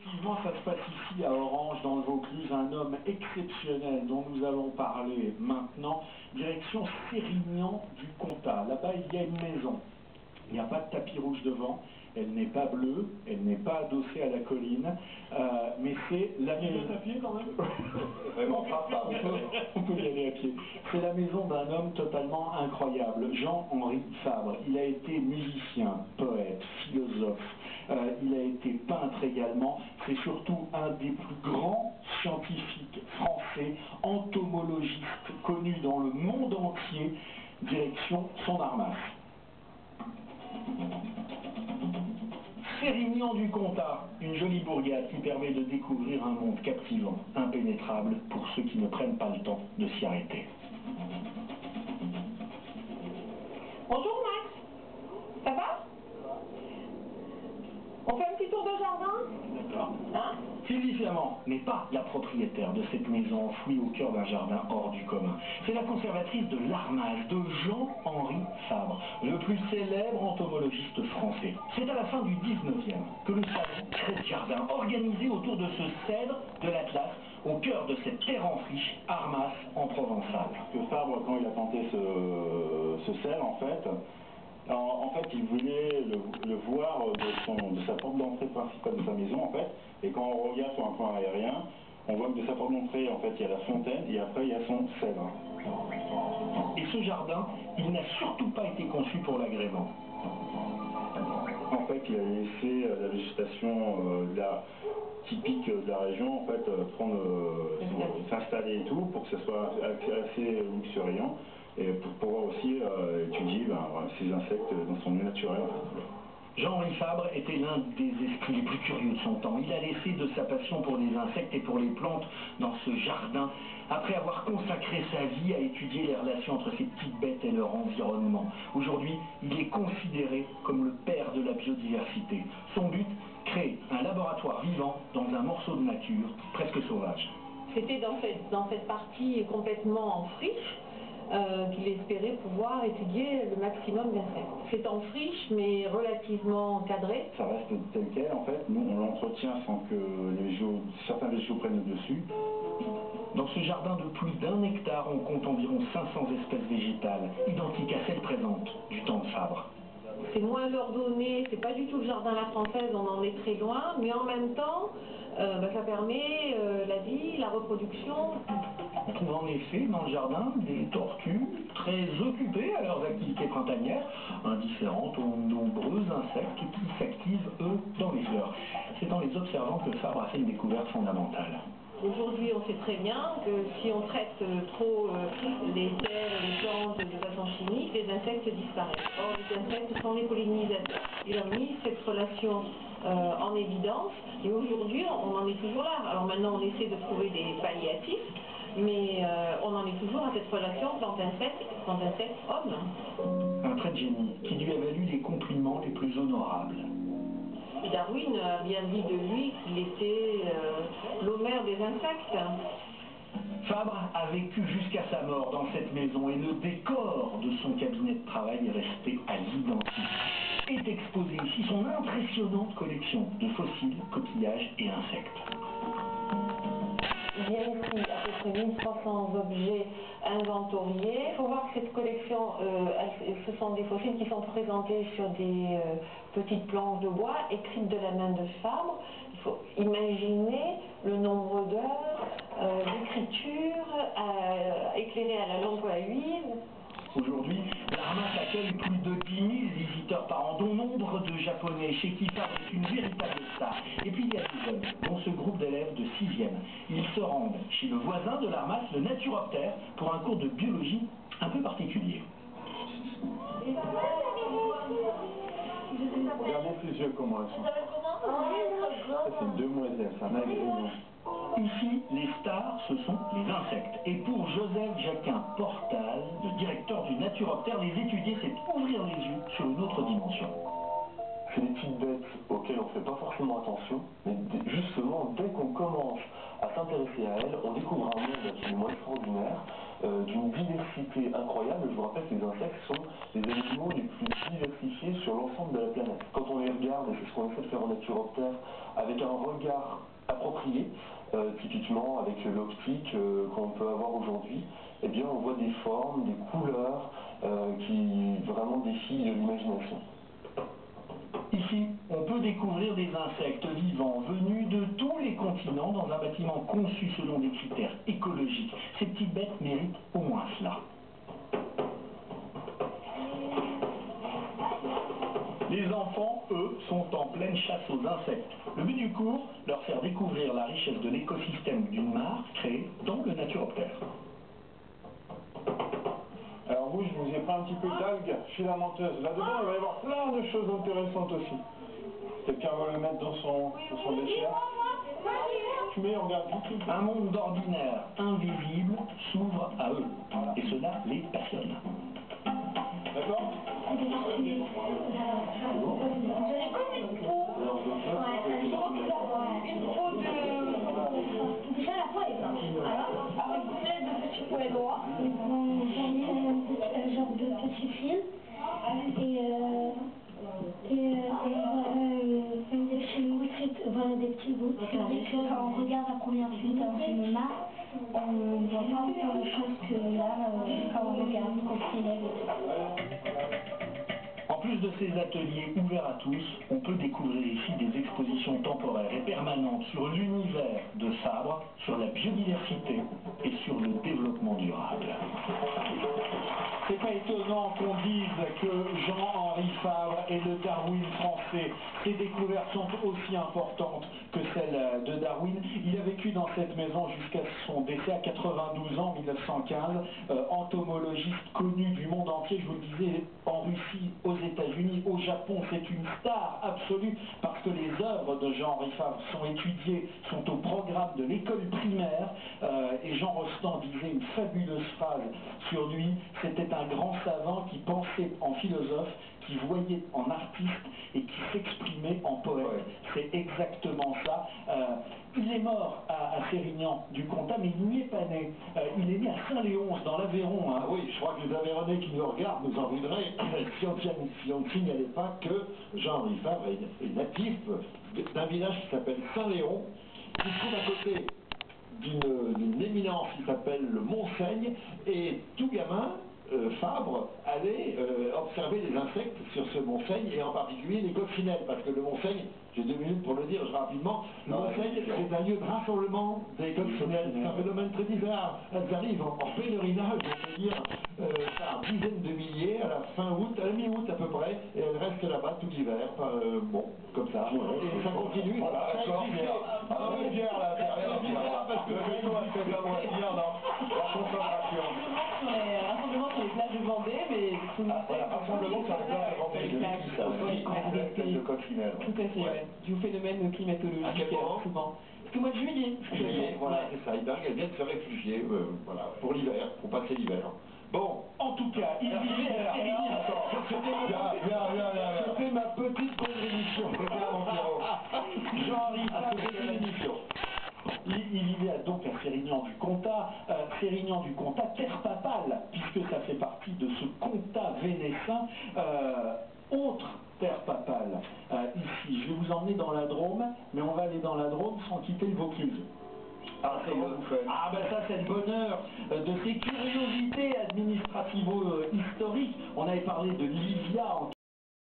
Effectivement, ça se passe ici à Orange, dans le Vaucluse, un homme exceptionnel dont nous allons parler maintenant. Direction Sérignan du Comtat. Là-bas, il y a une maison. Il n'y a pas de tapis rouge devant, elle n'est pas bleue, elle n'est pas adossée à la colline, mais c'est la maison... à pied quand même. On peut y aller à pied. C'est la maison d'un homme totalement incroyable, Jean-Henri Fabre. Il a été musicien, poète, philosophe, il a été peintre également. C'est surtout un des plus grands scientifiques français, entomologiste connu dans le monde entier, direction son Armas. Sérignan du Comtat, une jolie bourgade qui permet de découvrir un monde captivant, impénétrable pour ceux qui ne prennent pas le temps de s'y arrêter. Bonjour Max, ça va? On fait un petit tour de jardin? D'accord. Hein? Sylvie Flamand n'est pas la propriétaire de cette maison enfouie au cœur d'un jardin hors du commun. C'est la conservatrice de l'Armas, de Jean-Henri Fabre, le plus célèbre entomologiste français. C'est à la fin du 19e que le salon crée ce jardin, organisé autour de ce cèdre de l'Atlas, au cœur de cette terre en friche, Armas en provençal. Que Fabre, quand il a planté ce cèdre, en fait, il voulait le voir de sa porte d'entrée principale de sa maison, en fait. Et quand on regarde sur un plan aérien, on voit que de sa porte d'entrée, en fait, il y a la fontaine et après, il y a son cèdre. Et ce jardin, il n'a surtout pas été conçu pour l'agrément. En fait, il a laissé la végétation typique de la région, en fait, s'installer et tout, pour que ce soit assez luxuriant. Et pour pouvoir aussi étudier ces insectes dans son milieu naturel. Jean-Henri Fabre était l'un des esprits les plus curieux de son temps. Il a laissé de sa passion pour les insectes et pour les plantes dans ce jardin, après avoir consacré sa vie à étudier les relations entre ces petites bêtes et leur environnement. Aujourd'hui, il est considéré comme le père de la biodiversité. Son but, créer un laboratoire vivant dans un morceau de nature presque sauvage. C'était dans cette partie complètement en friche qu'il espérait pouvoir étudier le maximum d'insectes. C'est en friche, mais relativement cadré. Ça reste tel quel, en fait. Nous, on l'entretient sans que certains végétaux prennent le dessus. Dans ce jardin de plus d'1 hectare, on compte environ 500 espèces végétales, identiques à celles présentes du temps de Fabre. C'est moins ordonné, c'est pas du tout le jardin à la française, on en est très loin, mais en même temps, ça permet la vie, la reproduction. On trouve en effet dans le jardin des tortues très occupées à leurs activités printanières, indifférentes aux nombreux insectes qui s'activent, eux, dans les fleurs. C'est en les observant que Fabre a fait une découverte fondamentale. Aujourd'hui, on sait très bien que si on traite trop les terres, les plantes de façon chimique, les insectes disparaissent. Or, les insectes sont les pollinisateurs. Il a mis cette relation en évidence et aujourd'hui, on en est toujours là. Alors maintenant, on essaie de trouver des palliatifs, mais on en est toujours à cette relation plante-insecte-homme. Un trait de génie qui lui a valu les compliments les plus honorables. Darwin a bien dit de lui qu'il était l'Homère des insectes. Fabre a vécu jusqu'à sa mort dans cette maison et le décor de son cabinet de travail est resté à l'identique. Est exposée ici son impressionnante collection de fossiles, coquillages et insectes. Il y a ici à peu près 1300 objets inventoriés. Il faut voir que cette collection, ce sont des fossiles qui sont présentés sur des petites planches de bois écrites de la main de Fabre. Il faut imaginer le nombre d'heures d'écriture éclairée à la lampe à huile. Aujourd'hui, l'Armas accueille plus de 10 000 visiteurs par an, dont nombre de Japonais, chez qui Fabre est une véritable star. Et puis il y a des jeunes, dont ce groupe d'élèves de 6e. Ils se rendent chez le voisin de l'Armas, le naturoptère, pour un cours de biologie un peu particulier. Regardez ses yeux, comment elles sont. Ça, c'est une demoiselle, c'est un agrément. Ici, les stars, ce sont les insectes. Et pour Joseph Jacquin Portal, le directeur du naturoptère, les étudier, c'est ouvrir les yeux sur une autre dimension. C'est des petites bêtes auxquelles on ne fait pas forcément attention, mais justement, dès qu'on commence à s'intéresser à elles, on découvre un monde absolument extraordinaire. d'une diversité incroyable. Je vous rappelle que les insectes sont les animaux les plus diversifiés sur l'ensemble de la planète. Quand on les regarde, et c'est ce qu'on essaie de faire en Naturopter, avec un regard approprié, typiquement avec l'optique qu'on peut avoir aujourd'hui, eh bien on voit des formes, des couleurs qui vraiment défient l'imagination. Ici, on peut découvrir des insectes vivants venus de tous les continents dans un bâtiment conçu selon des critères écologiques. Ces petites bêtes méritent au moins cela. Les enfants, eux, sont en pleine chasse aux insectes. Le but du cours, leur faire découvrir la richesse de l'écosystème d'une mare créée dans le Naturopter. Alors vous, je vous ai pris un petit peu d'algues filamenteuses. Là-dedans, il va y avoir plein de choses intéressantes aussi. Quelqu'un va le mettre dans son dessert. Tu mets, regarde vite. Un monde d'ordinaire invisible s'ouvre à eux. Et cela les passionne. D'accord? J'avais pas envie de peau. Une peau de... Déjà la peau est blanche. Alors, un couplet de petits pois noirs. J'en ai un genre de petit fil. Des petits bouts. Quand on regarde la première suite en cinéma, on voit pas autant de choses que là quand on regarde Coccinelle. En plus de ces ateliers ouverts à tous, on peut découvrir ici des expositions temporaires et permanentes sur l'univers de Fabre, sur la biodiversité et sur le développement durable. C'est pas étonnant qu'on dise que Jean-Henri Fabre est le Darwin français. Ses découvertes sont aussi importantes que celles de Darwin. Il a vécu dans cette maison jusqu'à son décès à 92 ans en 1915, entomologiste connu du monde entier, je vous le disais, en Russie, aux États-Unis, au Japon, c'est une star absolue parce que les œuvres de Jean-Henri Fabre sont étudiées, sont au programme de l'école primaire et Jean Rostand disait une fabuleuse phrase sur lui, c'était un grand savant qui pensait en philosophe, qui voyait en artiste et qui s'exprimait en poète. C'est exactement ça. Il est mort à Sérignan du Comtat, mais il n'y est pas né. Il est né à Saint-Léonce, dans l'Aveyron. Hein. Oui, je crois que les Aveyronnais qui nous regardent nous en voudraient si on ne signalait pas que Jean-Henri Fabre est natif d'un village qui s'appelle Saint-Léon, qui se trouve à côté d'une éminence qui s'appelle le Mont-Seigne, et tout gamin, Fabre allait observer les insectes sur ce Mont-Seigne, et en particulier les coccinelles, parce que le Mont-Seigne, j'ai 2 minutes pour le dire rapidement, le Mont-Seigne c'est un lieu de rassemblement des coccinelles, c'est un phénomène très bizarre, elles arrivent en pèlerinage, on peut dire, par dizaines de milliers, à la fin août, à la mi-août à peu près, et elles restent là-bas tout l'hiver, bon, comme ça, et ça continue, Voilà, ça d'accord, existait. Ah oui, Pierre, là, C'est bizarre parce que le vélo a fait la moitié, la concentration. Rassemblement sur les plages de Vendée, mais tout le monde sait que Rassemblement sur les plages de Vendée, les plages ça aussi, adaptées. de coccinelle. Tout à fait, ouais. Du phénomène climatologique À quel moment souvent. C'est au mois de juillet. Juillet, voilà, c'est ça, il paraît qu'elles viennent se réfugier, voilà, pour l'hiver, pour passer l'hiver. Bon, En tout cas, il vivait à Sérignan. c'était ma petite contribution. Jean-Henri Fabre, il vivait donc à Sérignan du Comtat. Sérignan du Comtat, terre papale, puisque ça fait partie de ce comtat vénessin. Autre terre papale, ici, je vais vous emmener dans la Drôme, mais on va aller dans la Drôme sans quitter le Vaucluse. Ah ben ça c'est le bonheur de ces curiosités administrativo-historiques. On avait parlé de Livia en